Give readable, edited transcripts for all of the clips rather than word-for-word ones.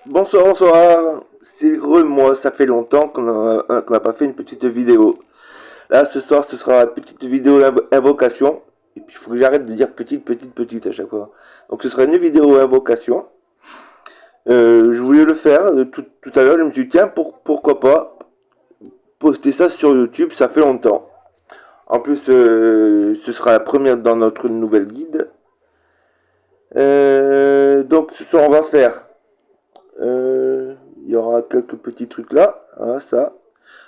Bonsoir, bonsoir. C'est moi, ça fait longtemps qu'on n'a pas fait une petite vidéo. Là, ce soir, ce sera une petite vidéo invocation. Et puis, il faut que j'arrête de dire petite à chaque fois. Donc, ce sera une vidéo invocation. Je voulais le faire tout à l'heure. Je me suis dit, tiens, pourquoi pas poster ça sur YouTube, ça fait longtemps. En plus, ce sera la première dans notre nouvelle guide. Donc, ce soir, on va faire. Il y aura quelques petits trucs là. Voilà, ça.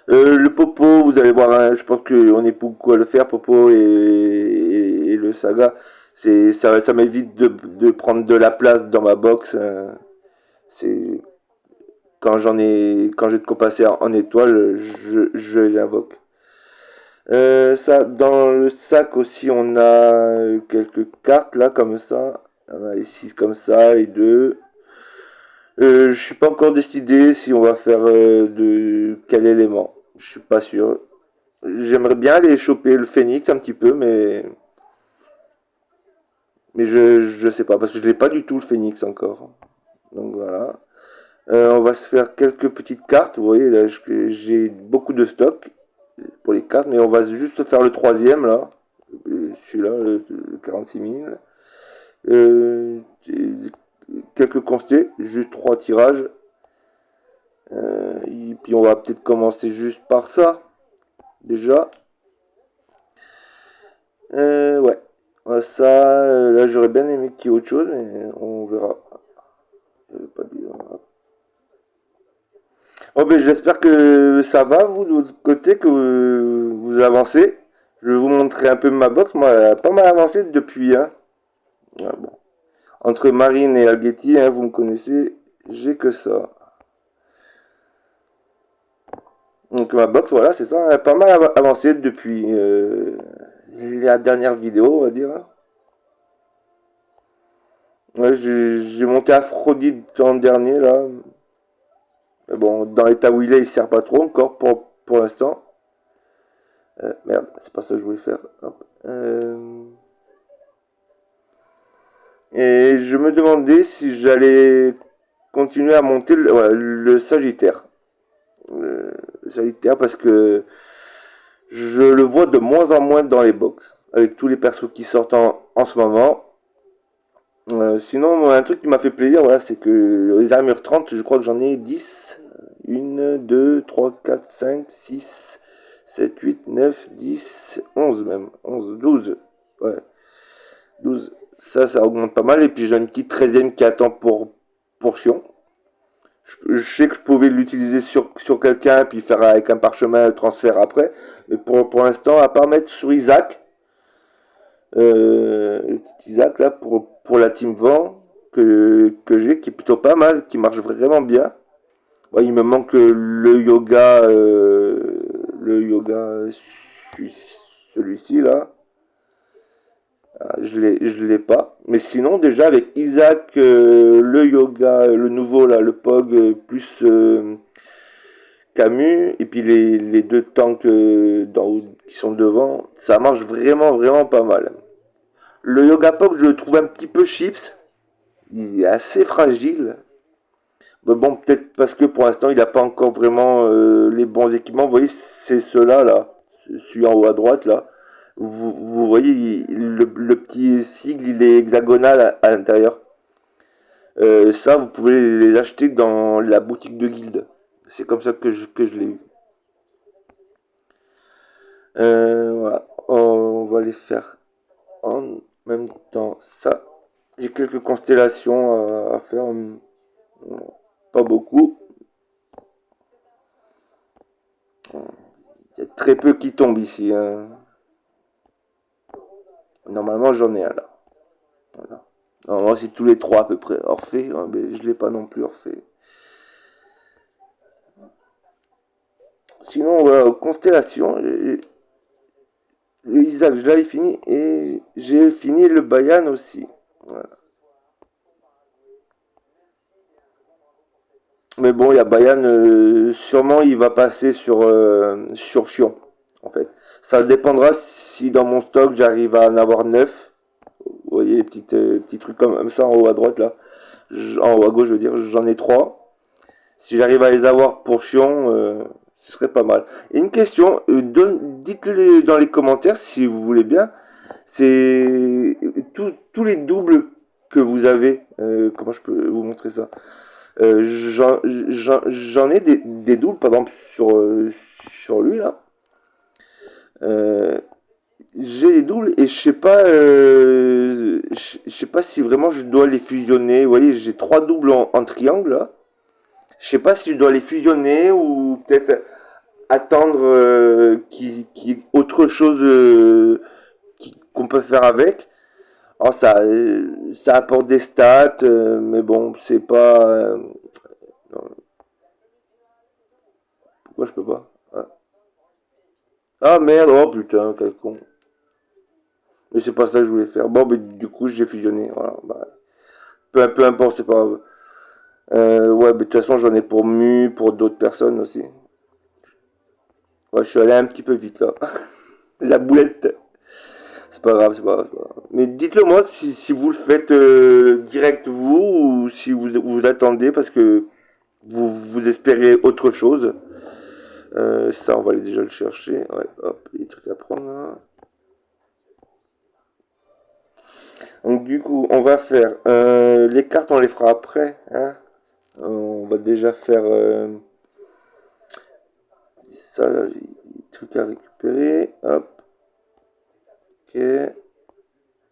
Le Popo, vous allez voir, hein, je pense qu'on est beaucoup à le faire, Popo et le Saga. Ça m'évite de prendre de la place dans ma box. C'est quand j'ai de quoi passer en étoile, je les invoque. Ça, dans le sac aussi, on a quelques cartes là comme ça. On a les 6 comme ça, les 2. Je suis pas encore décidé si on va faire de quel élément. Je suis pas sûr. J'aimerais bien aller choper le phénix un petit peu, mais je sais pas parce que je l'ai pas du tout le phénix encore. Donc voilà. On va se faire quelques petites cartes. Vous voyez là, j'ai beaucoup de stock pour les cartes, mais on va juste faire le troisième là. Celui-là, le 46 000. Euh, quelques constés, juste 3 tirages. Et puis on va peut-être commencer juste par ça déjà. Ouais. Ça, là j'aurais bien aimé qu'il y ait autre chose, mais on verra. Pas dire. Oh, ben, j'espère que ça va, vous, de votre côté, que vous avancez. Je vais vous montrer un peu ma box. Moi, elle a pas mal avancé depuis. Hein. Ouais, bon. Entre Marine et Algetti, hein, vous me connaissez, j'ai que ça. Donc ma box, voilà, c'est ça. Elle a pas mal avancé depuis la dernière vidéo, on va dire. Hein. Ouais, j'ai monté Aphrodite l'an dernier, là. Mais bon, dans l'état où il est, il sert pas trop encore pour l'instant. Merde, c'est pas ça que je voulais faire. Hop. Et je me demandais si j'allais continuer à monter voilà, le Sagittaire. Le Sagittaire parce que je le vois de moins en moins dans les box. Avec tous les persos qui sortent en ce moment. Sinon, un truc qui m'a fait plaisir, voilà, c'est que les armures 30, je crois que j'en ai 10. 1, 2, 3, 4, 5, 6, 7, 8, 9, 10, 11 même. 11, 12. Ouais, 12. Ça augmente pas mal. Et puis j'ai une petite 13e qui attend pour Chion. Je sais que je pouvais l'utiliser sur quelqu'un, puis faire avec un parchemin le transfert après. Mais pour l'instant, à part mettre sur Isaac, le petit Isaac là, pour la team vent que j'ai, qui est plutôt pas mal, qui marche vraiment bien. Bon, il me manque le yoga, celui-ci là. Ah, je l'ai pas. Mais sinon, déjà avec Isaac, le yoga, le nouveau là, le Pog, plus Camus, et puis les deux tanks qui sont devant, ça marche vraiment pas mal. Le yoga Pog, je le trouve un petit peu chips. Il est assez fragile. Mais bon, peut-être parce que pour l'instant, il n'a pas encore vraiment les bons équipements. Vous voyez, c'est ceux-là, là. Celui en haut à droite, là. Vous voyez, le petit sigle, il est hexagonal à l'intérieur. Ça, vous pouvez les acheter dans la boutique de guilde. C'est comme ça que je l'ai eu. Voilà. On va les faire en même temps. Ça, j'ai quelques constellations à faire. Pas beaucoup. Il y a très peu qui tombent ici. Hein. Normalement, j'en ai un là. Voilà. Normalement, c'est tous les trois à peu près. Orphée, hein, mais je l'ai pas non plus, Orphée. Sinon, voilà, Constellation. Le Isaac, je l'avais fini. Et j'ai fini le Bayan aussi. Voilà. Mais bon, il y a Bayan, sûrement il va passer sur Chion, en fait. Ça dépendra si dans mon stock j'arrive à en avoir 9. Vous voyez les petits trucs comme ça en haut à droite là. En haut à gauche, je veux dire, j'en ai 3. Si j'arrive à les avoir pour Chion, ce serait pas mal. Et une question, dites-le dans les commentaires si vous voulez bien. C'est tous les doubles que vous avez. Comment je peux vous montrer ça? J'en ai des doubles, par exemple sur lui là. Euh, j'ai des doubles et je sais pas si vraiment je dois les fusionner. Vous voyez, j'ai trois doubles en triangle là. Je sais pas si je dois les fusionner ou peut-être attendre qu'il y ait autre chose qu'on peut faire avec. Alors ça apporte des stats, mais bon, c'est pas. Non, pourquoi je peux pas? Ah merde, oh putain, quel con. Mais c'est pas ça que je voulais faire. Bon, mais du coup, j'ai fusionné. Voilà, bah, peu importe, c'est pas grave. Ouais, mais de toute façon, j'en ai pour Mu, pour d'autres personnes aussi. Ouais, je suis allé un petit peu vite là. La boulette. C'est pas grave, c'est pas grave. C'est pas grave. Mais dites-le moi si vous le faites direct vous ou si vous attendez parce que vous espérez autre chose. Ça, on va aller déjà le chercher. Ouais, hop, les trucs à prendre là. Donc du coup, on va faire les cartes, on les fera après. Hein. On va déjà faire ça, là, j'ai des trucs à récupérer. Hop, ok.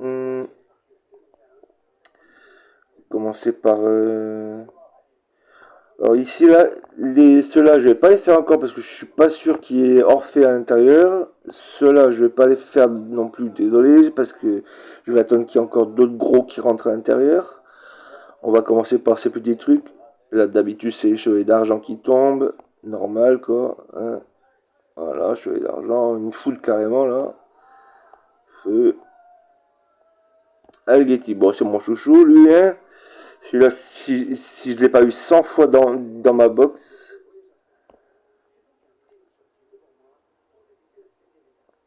Hmm, commencer par alors ici là, ceux-là je vais pas les faire encore parce que je suis pas sûr qu'il y ait Orphée à l'intérieur. Ceux-là je vais pas les faire non plus, désolé, parce que je vais attendre qu'il y ait encore d'autres gros qui rentrent à l'intérieur. On va commencer par ces petits trucs. Là d'habitude c'est les chevaliers d'argent qui tombent, normal quoi. Hein. Voilà, chevalier d'argent, une foule carrément là. Feu. Algetti, bon c'est mon chouchou lui hein. Celui-là si je l'ai pas eu 100 fois dans ma box.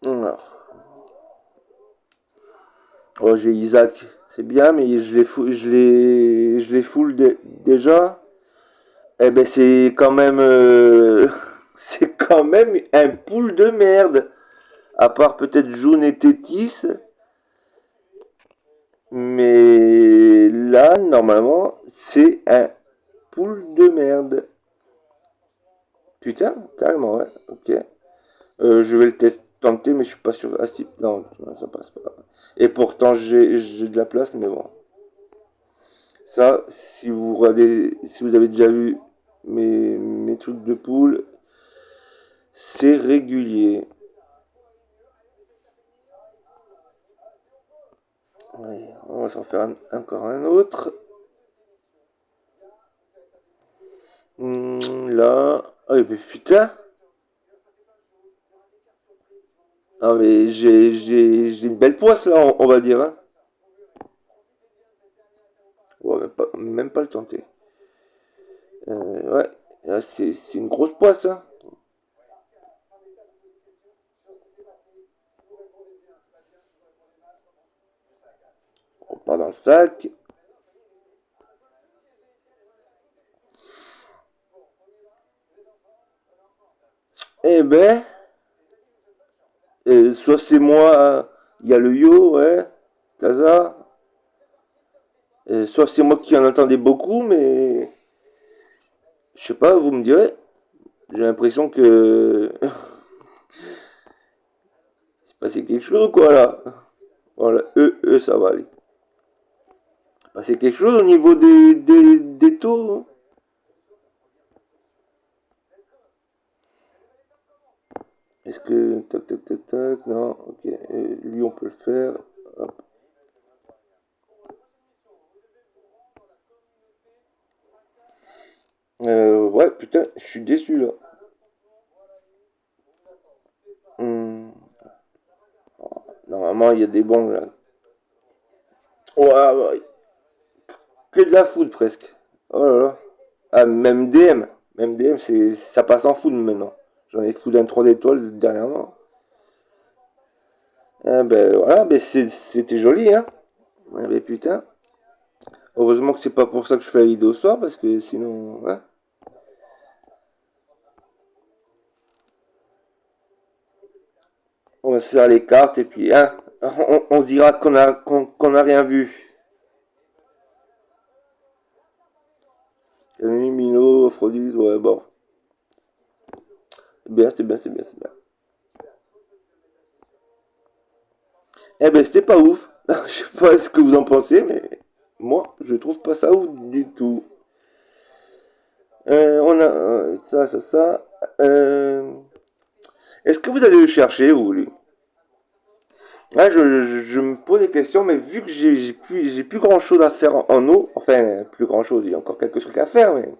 Alors. Oh, j'ai Isaac, c'est bien, mais je les full déjà. Eh ben c'est quand même, c'est quand même un pool de merde. À part peut-être June et Tétis, mais là normalement c'est un pool de merde. Putain, carrément ouais. Ok. Je vais le tenter, mais je suis pas sûr. Ah si, non, ça passe pas. Et pourtant j'ai de la place, mais bon. Ça, si vous regardez, si vous avez déjà vu mes trucs de poule, c'est régulier. Ouais, on va s'en faire encore un autre. Là. Ah, mais putain! Ah, mais j'ai une belle poisse là, on va dire. Hein. Ouais, même pas le tenter. Ouais, ah, c'est une grosse poisse. Hein. On part dans le sac. Eh ben, soit c'est moi, il y a le yo, ouais, Kaza. Soit c'est moi qui en entendais beaucoup, mais je sais pas, vous me direz. J'ai l'impression que c'est passé quelque chose, quoi, là. Voilà, ça va aller. Passé quelque chose au niveau des taux. Hein. Est-ce que. Tac, tac, tac, tac. Non, ok. Lui, on peut le faire. Hop. Ouais, putain, je suis déçu, là. Hmm. Normalement, il y a des bons, là. Ouais, ouais. Que de la foudre, presque. Oh là là. Ah, même DM. Même DM, ça passe en foudre maintenant. J'en ai foutu un 3 d'étoiles dernièrement. Ah ben voilà, ben c'était joli, hein. Ah ben putain. Heureusement que c'est pas pour ça que je fais la vidéo ce soir, parce que sinon. Hein. va se faire les cartes et puis hein, on se dira qu'on a rien vu. Camille, Milo, Aphrodite, ouais, bon. C'est bien, c'est bien, c'est bien, c'est bien. Eh ben, c'était pas ouf. Je sais pas ce que vous en pensez, mais moi, je trouve pas ça ouf du tout. On a ça. Euh, Est-ce que vous allez le chercher, vous, lui? Là, je me pose des questions, mais vu que j'ai plus grand chose à faire en eau, enfin, plus grand chose, il y a encore quelques trucs à faire, mais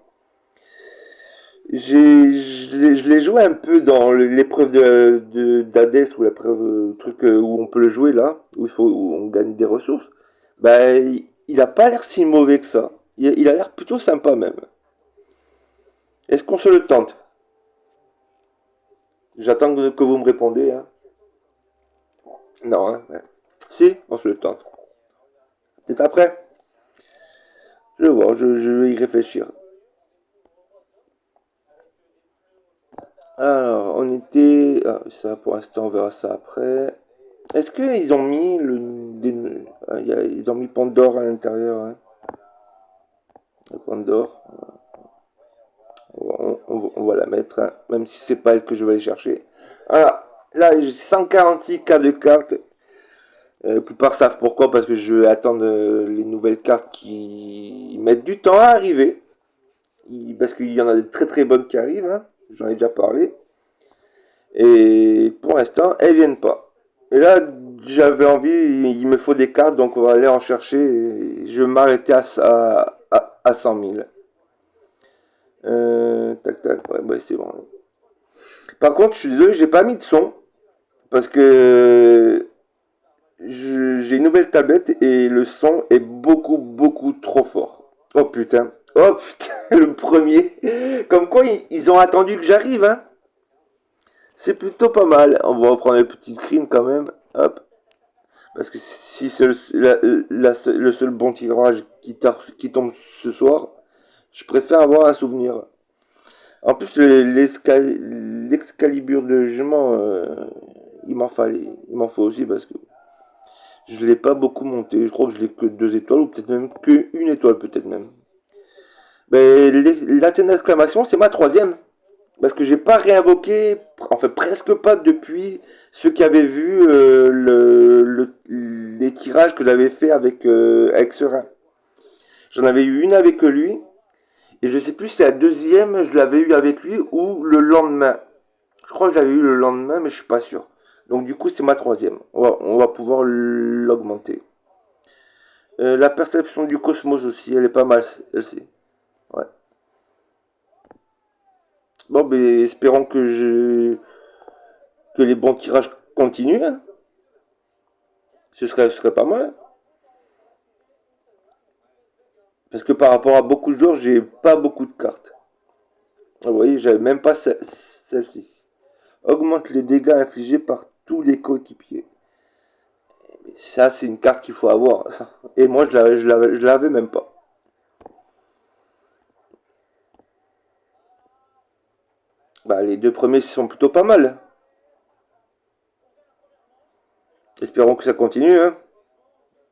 je l'ai joué un peu dans l'épreuve d'Hadès ou l'épreuve truc où on peut le jouer là, où on gagne des ressources. Bah, il a pas l'air si mauvais que ça. Il a l'air plutôt sympa même. Est-ce qu'on se le tente? J'attends que vous me répondez, hein. Non, hein. Ouais. Si, on se le tente. T'es après? Je vais voir, je vais y réfléchir. Alors, on était... Ah, ça, pour l'instant, on verra ça après. Est-ce qu'ils ont mis ils ont mis Pandore à l'intérieur, hein? Pandore, on va la mettre, hein, même si c'est pas elle que je vais aller chercher. Voilà, là j'ai 146 cas de cartes. La plupart savent pourquoi, parce que je vais attendre les nouvelles cartes qui mettent du temps à arriver. Parce qu'il y en a des très très bonnes qui arrivent, hein. J'en ai déjà parlé. Et pour l'instant, elles viennent pas. Et là, j'avais envie, il me faut des cartes, donc on va aller en chercher. Et je vais m'arrêter à 100 000. Tac tac, ouais, bah, c'est bon. Par contre, je suis désolé, j'ai pas mis de son. Parce que j'ai une nouvelle tablette et le son est beaucoup beaucoup trop fort. Oh putain. Oh putain, le premier. Comme quoi, ils ont attendu que j'arrive, hein. C'est plutôt pas mal. On va reprendre les petits screens quand même. Hop. Parce que si c'est le seul bon tirage qui tombe ce soir, je préfère avoir un souvenir. En plus, l'Excalibur de jugement, il m'en fallait. Il m'en faut aussi parce que je l'ai pas beaucoup monté. Je crois que je l'ai que 2 étoiles ou peut-être même que une étoile, peut-être même. Mais la scène d'exclamation, c'est ma troisième. Parce que j'ai pas réinvoqué, enfin presque pas depuis ceux qui avaient vu les tirages que j'avais fait avec Serein. J'en avais eu une avec lui, et je sais plus si c'est la deuxième, je l'avais eu avec lui ou le lendemain. Je crois que je l'avais eu le lendemain, mais je suis pas sûr. Donc du coup, c'est ma troisième. On va pouvoir l'augmenter. La perception du cosmos aussi, elle est pas mal, elle-ci. Ouais. Bon, ben espérons que les bons tirages continuent, hein. Ce serait pas mal. Parce que par rapport à beaucoup de joueurs, j'ai pas beaucoup de cartes. Vous voyez, j'avais même pas celle-ci. Augmente les dégâts infligés par tous les coéquipiers. Ça, c'est une carte qu'il faut avoir, ça. Et moi, je l'avais même pas. Bah, les deux premiers sont plutôt pas mal. Espérons que ça continue, hein.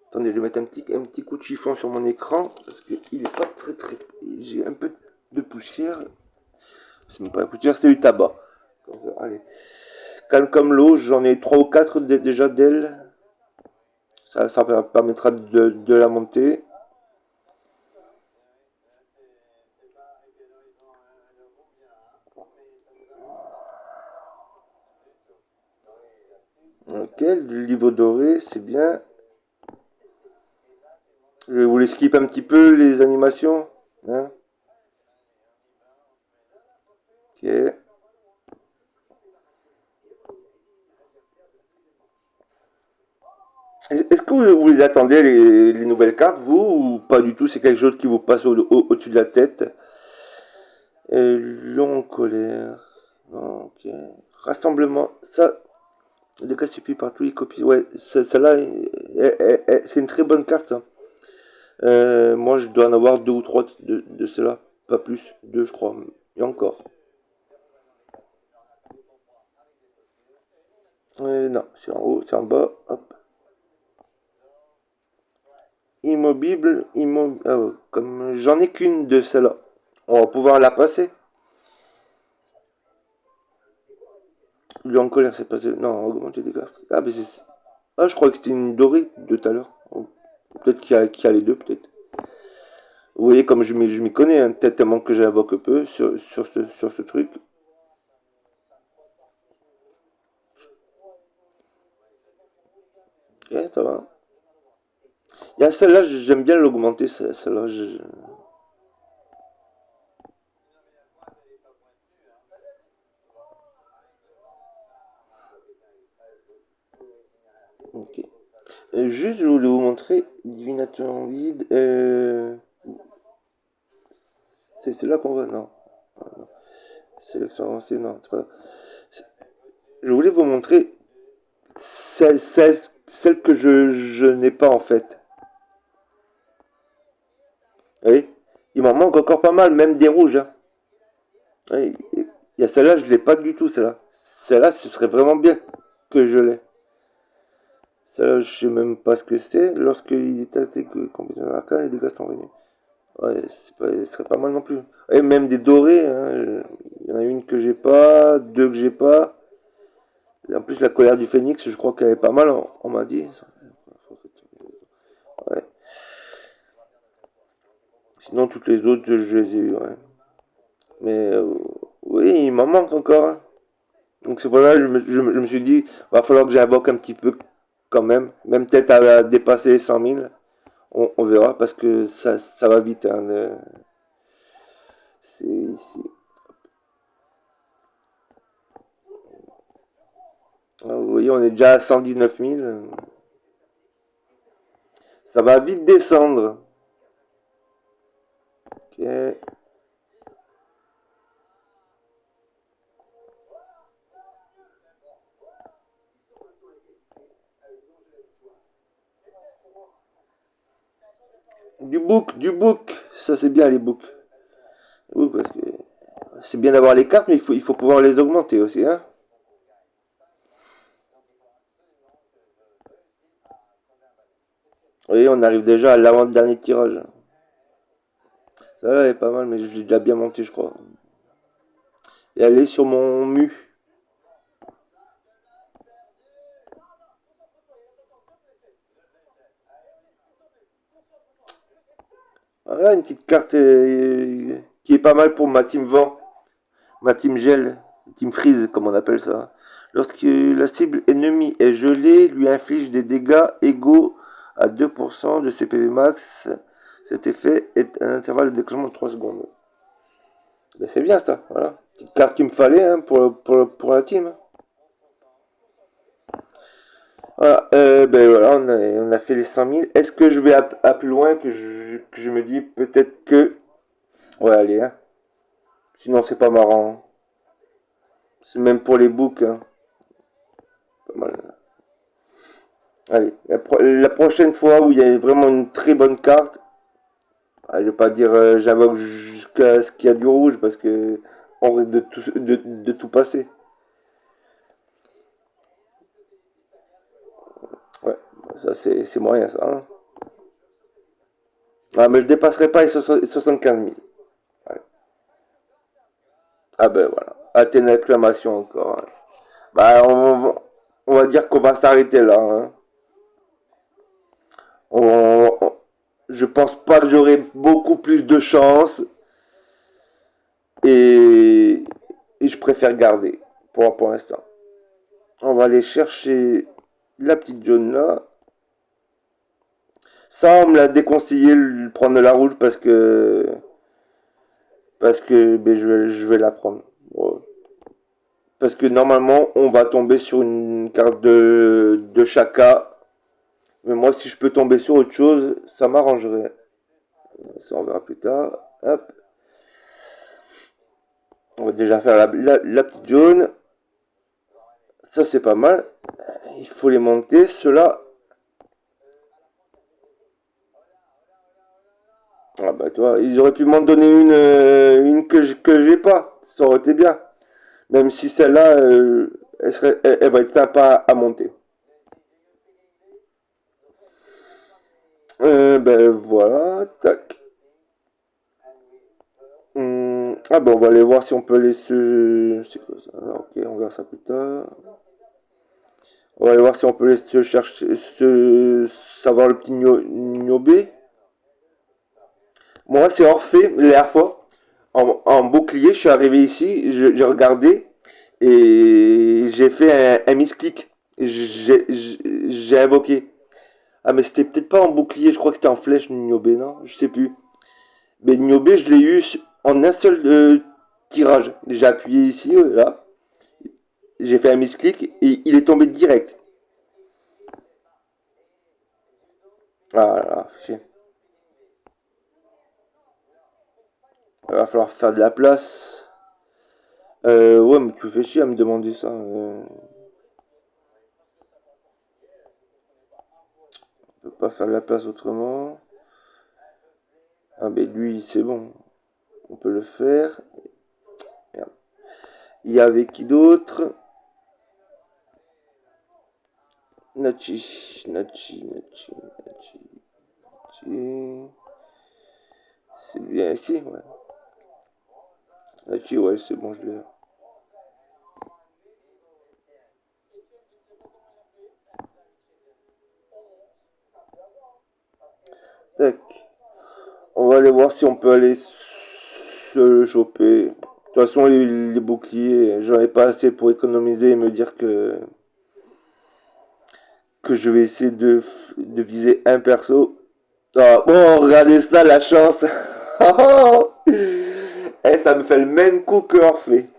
Attendez, je vais mettre un petit coup de chiffon sur mon écran. Parce qu'il est pas très très... J'ai un peu de poussière. C'est même pas la poussière, c'est du tabac. Allez. Calme comme l'eau, j'en ai 3 ou 4 déjà d'elle. Ça permettra de la monter. Ok, le niveau doré, c'est bien. Je vais vous les skip un petit peu, les animations. Hein, ok. Est-ce que vous les attendez, les nouvelles cartes, vous, ou pas du tout? C'est quelque chose qui vous passe au-dessus de la tête. Long colère. Ok. Rassemblement. Ça, le cas suffit partout, il copie. Ouais, celle-là, c'est une très bonne carte, ça. Moi, je dois en avoir 2 ou 3 de cela. Pas plus. 2, je crois. Et encore. Non, c'est en haut, c'est en bas. Hop. Immobile, ah ouais, comme j'en ai qu'une de celle-là. On va pouvoir la passer. Lui en colère, c'est passé. Non, augmenter les dégâts. Ah, mais c'est. Ah, je crois que c'était une dorée de tout à l'heure. Oh, peut-être qu'il y a les deux, peut-être. Vous voyez, comme je m'y connais, hein, peut-être tellement que j'invoque peu sur ce truc. Eh, ça va. Il y a celle-là, j'aime bien l'augmenter, celle-là. Ok. Juste, je voulais vous montrer Divinateur en vide. C'est là qu'on va. Non. Sélection avancée, non, c'est pas ça. Je voulais vous montrer celle que je n'ai pas en fait. Oui. Il m'en manque encore pas mal, même des rouges, hein. Oui. Il y a celle-là, je l'ai pas du tout, celle-là. Celle-là, ce serait vraiment bien que je l'ai. Celle-là, je sais même pas ce que c'est. Lorsqu'il est attaqué, compétence arcane, les dégâts sont réduits. Ouais, ce serait pas mal non plus. Et même des dorés, hein. Il y en a une que j'ai pas, deux que j'ai pas. Et en plus, la colère du phénix, je crois qu'elle est pas mal, on m'a dit. Ouais. Sinon, toutes les autres, je les ai eues, ouais. Mais oui, il m'en manque encore, hein. Donc c'est pour ça que je me suis dit, va falloir que j'invoque un petit peu quand même. Même peut-être à dépasser les 100 000. On verra parce que ça va vite, hein. C'est ici. Ah, vous voyez, on est déjà à 119 000. Ça va vite descendre. Ok. Du book. Ça c'est bien les books. Oui, parce que c'est bien d'avoir les cartes, mais il faut pouvoir les augmenter aussi, hein. Oui, on arrive déjà à l'avant-dernier tirage. Ça là, elle est pas mal, mais je l'ai déjà bien monté, je crois. Et elle est sur mon mu. Voilà, une petite carte qui est pas mal pour ma team vent, ma team gel, team freeze, comme on appelle ça. Lorsque la cible ennemie est gelée, lui inflige des dégâts égaux à 2% de ses PV max. Cet effet est un intervalle de déclenchement de 3 secondes. Ben, c'est bien ça, voilà. Petite carte qu'il me fallait, hein, pour la team. Voilà, ben voilà, on a fait les 100 000. Est-ce que je vais à plus loin que je me dis peut-être que. Ouais, allez, hein. Sinon, c'est pas marrant, hein. C'est même pour les books, hein. Pas mal. Allez, la prochaine fois où il y a vraiment une très bonne carte, je vais pas dire j'invoque jusqu'à ce qu'il y a du rouge parce que on risque de tout passer. Ouais, ça c'est moyen ça, hein. Ah, mais je dépasserai pas les 75 000. Ouais. Ah ben voilà. Athéna exclamation encore, hein. Bah, on va dire qu'on va s'arrêter là, hein. Je pense pas que j'aurai beaucoup plus de chance et, et je préfère garder pour l'instant. On va aller chercher la petite jaune là. Ça, on me l'a déconseillé de prendre la rouge parce que ben, je vais la prendre. Ouais. Parce que normalement, on va tomber sur une carte de Chaka. Mais moi, si je peux tomber sur autre chose, ça m'arrangerait. Ça, on verra plus tard. Hop. On va déjà faire la petite jaune. Ça, c'est pas mal. Il faut les monter. Ceux-là. Ah bah toi, ils auraient pu m'en donner une que j'ai pas. Ça aurait été bien. Même si celle-là, Elle va être sympa à monter. Ben voilà, tac. Ah ben on va aller voir si on peut aller se... C'est quoi ça? Ah, ok, on verra ça plus tard. On va aller voir si on peut aller se chercher, savoir le petit Niobé. Moi c'est Orphée, la dernière fois. En bouclier, je suis arrivé ici, j'ai regardé et j'ai fait un misclick. J'ai invoqué. Ah mais c'était peut-être pas en bouclier, je crois que c'était en flèche Niobé, non? Je sais plus. Mais Niobé, je l'ai eu en un seul tirage. J'ai appuyé ici, là. J'ai fait un misclick et il est tombé direct. Ah là, chier. Il va falloir faire de la place. Ouais, mais tu fais chier à me demander ça. On peut pas faire de la place autrement. Ah ben lui, c'est bon. On peut le faire. Merde. Il y avait qui d'autre? Nachi, Nachi, Nachi, Nachi, Nachi. C'est bien ici, ouais. Nachi, ouais, c'est bon, je l'ai. Tac. On va aller voir si on peut aller se le choper. De toute façon, les boucliers, j'en ai pas assez pour économiser et me dire que je vais essayer de viser un perso. Ah, bon, regardez ça, la chance. Eh, ça me fait le même coup que Orphée.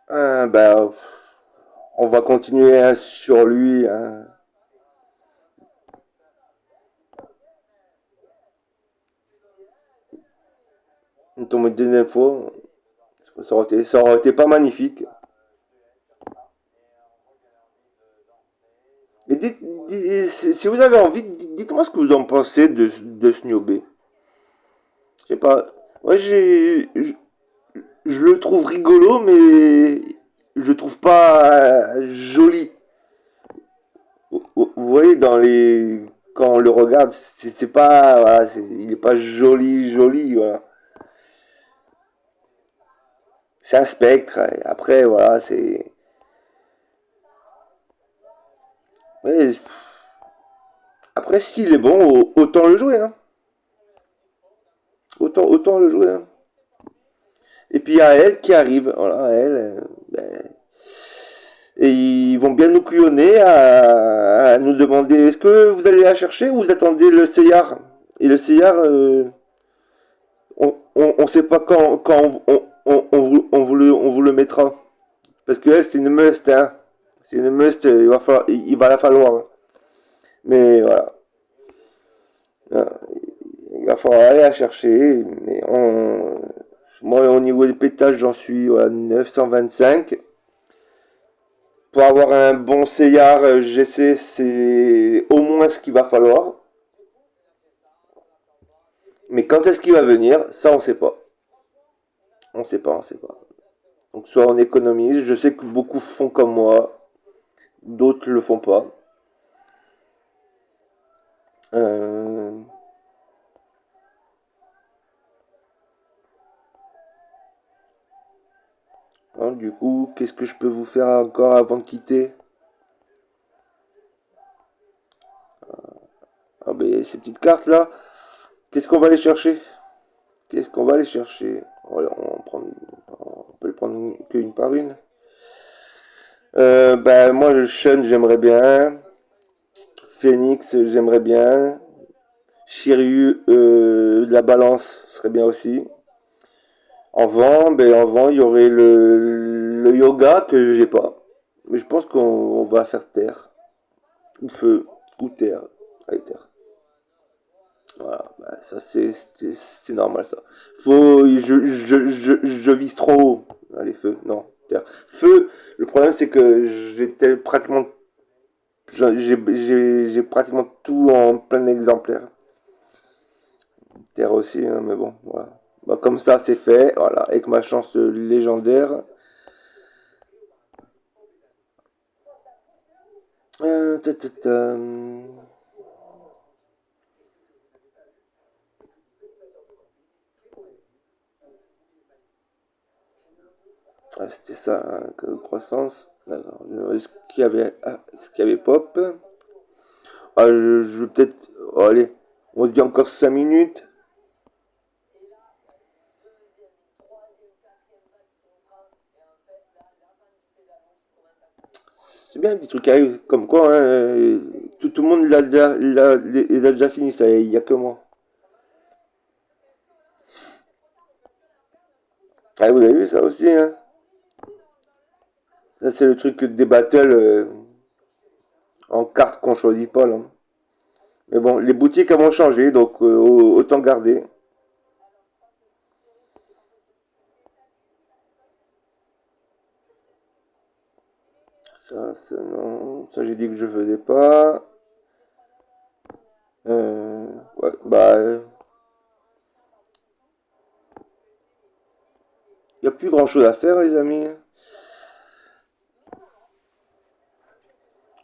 Bah, on va continuer hein, sur lui. Hein. On tombe une deuxième fois. Ça aurait été pas magnifique. Et si vous avez envie, dites-moi ce que vous en pensez de Snowbé. Je sais pas. Moi, je le trouve rigolo, mais je le trouve pas joli. Vous voyez, quand on le regarde, c'est pas, voilà, il est pas joli, joli, voilà. C'est un spectre. Et après, voilà, c'est. Ouais, après, s'il est bon, autant le jouer, hein. Autant le jouer, hein. Et puis il y a elle qui arrive, voilà, elle. Ben, et ils vont bien nous couillonner à nous demander est-ce que vous allez la chercher ou vous attendez le Seyar. Et le Seyar, on sait pas quand on vous le mettra. Parce que elle, c'est une must, hein. C'est une must, il va la falloir. Hein. Mais voilà. Il va falloir aller la chercher. Mais moi, au niveau des pétages, j'en suis à 925. Pour avoir un bon Seyar GC, c'est au moins ce qu'il va falloir. Mais quand est-ce qu'il va venir, ça on sait pas. On sait pas, on sait pas. Donc soit on économise, je sais que beaucoup font comme moi, d'autres le font pas. Euh, hein, du coup, qu'est-ce que je peux vous faire encore avant de quitter? Ah ben ces petites cartes là, qu'est-ce qu'on va aller chercher? Qu'est-ce qu'on va aller chercher? On peut les prendre qu'une par une. Bah moi le Shun j'aimerais bien. Phoenix j'aimerais bien. Shiryu de la balance serait bien aussi. En vent il y aurait le yoga que j'ai pas. Mais je pense qu'on va faire terre. Ou feu. Ou terre. Allez terre. Voilà, bah, ça c'est normal ça. Je vise trop haut. Allez, feu, non, terre. Feu, le problème c'est que j'ai pratiquement tout en plein exemplaire. Terre aussi, hein, mais bon, voilà. Bah, comme ça c'est fait, voilà, avec ma chance légendaire. ta, ta, ta. Ah, c'était ça, hein, croissance. D'accord. Est-ce qu'il y avait pop? Ah, je vais peut-être. Oh, allez, on se dit encore 5 minutes. C'est bien un petit truc qui arrive, comme quoi, hein, tout le monde les a déjà fini, ça, il y a que moi. Ah, vous avez vu ça aussi, hein? Ça, c'est le truc des battles en cartes qu'on choisit pas, là. Mais bon, les boutiques elles vont changer, donc autant garder. Ça, non. Ça, j'ai dit que je faisais pas. Ouais, bah, il n'y a plus grand chose à faire, les amis.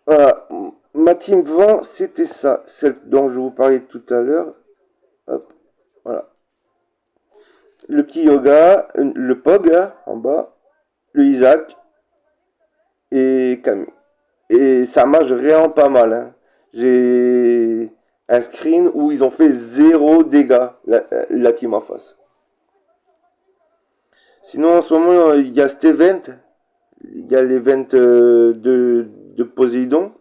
Voilà, ma team vent, c'était ça, celle dont je vous parlais tout à l'heure. Hop, voilà. Le petit yoga, le Pog là, en bas, le Isaac et Camille. Et ça marche vraiment pas mal, hein. J'ai un screen où ils ont fait zéro dégâts, la team en face. Sinon, en ce moment, il y a cet event. Il y a l'event de Poséidon.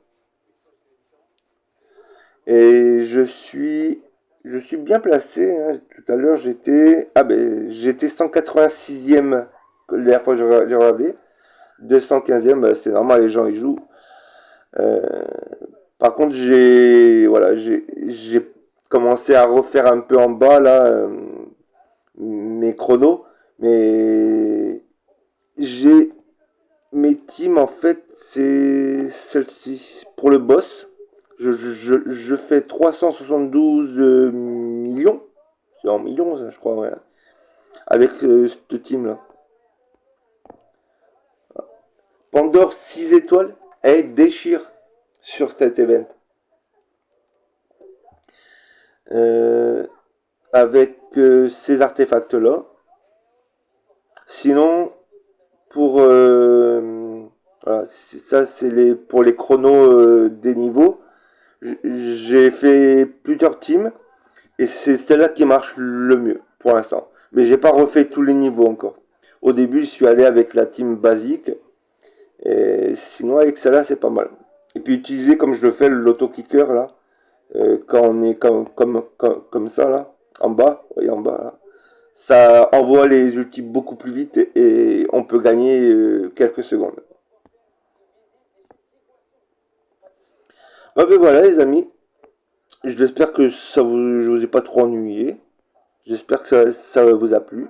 Et je suis bien placé, hein. Tout à l'heure, j'étais 186e la dernière fois que j'ai regardé. 215e, bah, c'est normal, les gens y jouent. Euh, Par contre, j'ai commencé à refaire un peu en bas là mes chronos, mais j'ai mes teams en fait, c'est celle-ci pour le boss. Je fais 372 millions, c'est en millions ça, je crois, ouais, avec ce team là. Pandore 6 étoiles, elle déchire sur cet event. Euh, Avec ces artefacts-là. Sinon, pour voilà, ça c'est pour les chronos des niveaux. J'ai fait plusieurs teams et c'est celle-là qui marche le mieux pour l'instant. Mais j'ai pas refait tous les niveaux encore. Au début, je suis allé avec la team basique et sinon avec celle-là c'est pas mal. Et puis utiliser comme je le fais l'auto-kicker là, quand on est comme ça là, en bas, vous voyez en bas là. Ça envoie les ultis beaucoup plus vite et on peut gagner quelques secondes. Ah ben voilà les amis, j'espère que je vous ai pas trop ennuyé. J'espère que ça vous a plu.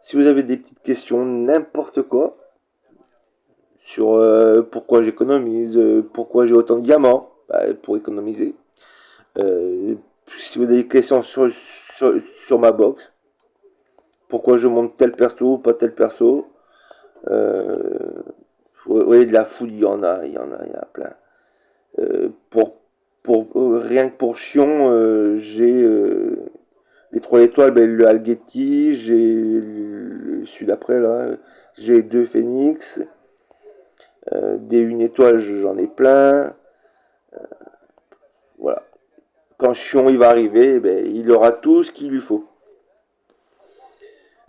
Si vous avez des petites questions, n'importe quoi, sur pourquoi j'économise, pourquoi j'ai autant de diamants, bah, pour économiser. Euh, Si vous avez des questions sur ma box, pourquoi je monte tel perso ou pas tel perso. Euh, oui, de la foule, il y en a plein. Euh, pour, Rien que pour Chion, j'ai les 3 étoiles, ben, le Algetti, j'ai celui d'après là, j'ai 2 Phoenix, des 1 étoile, j'en ai plein. Voilà. Quand Chion il va arriver, ben, il aura tout ce qu'il lui faut.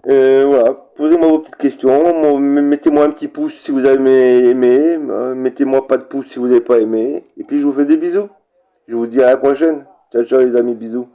Voilà, posez-moi vos petites questions, mettez-moi un petit pouce si vous avez aimé, mettez-moi pas de pouce si vous n'avez pas aimé, et puis je vous fais des bisous. Je vous dis à la prochaine. Ciao ciao les amis, bisous.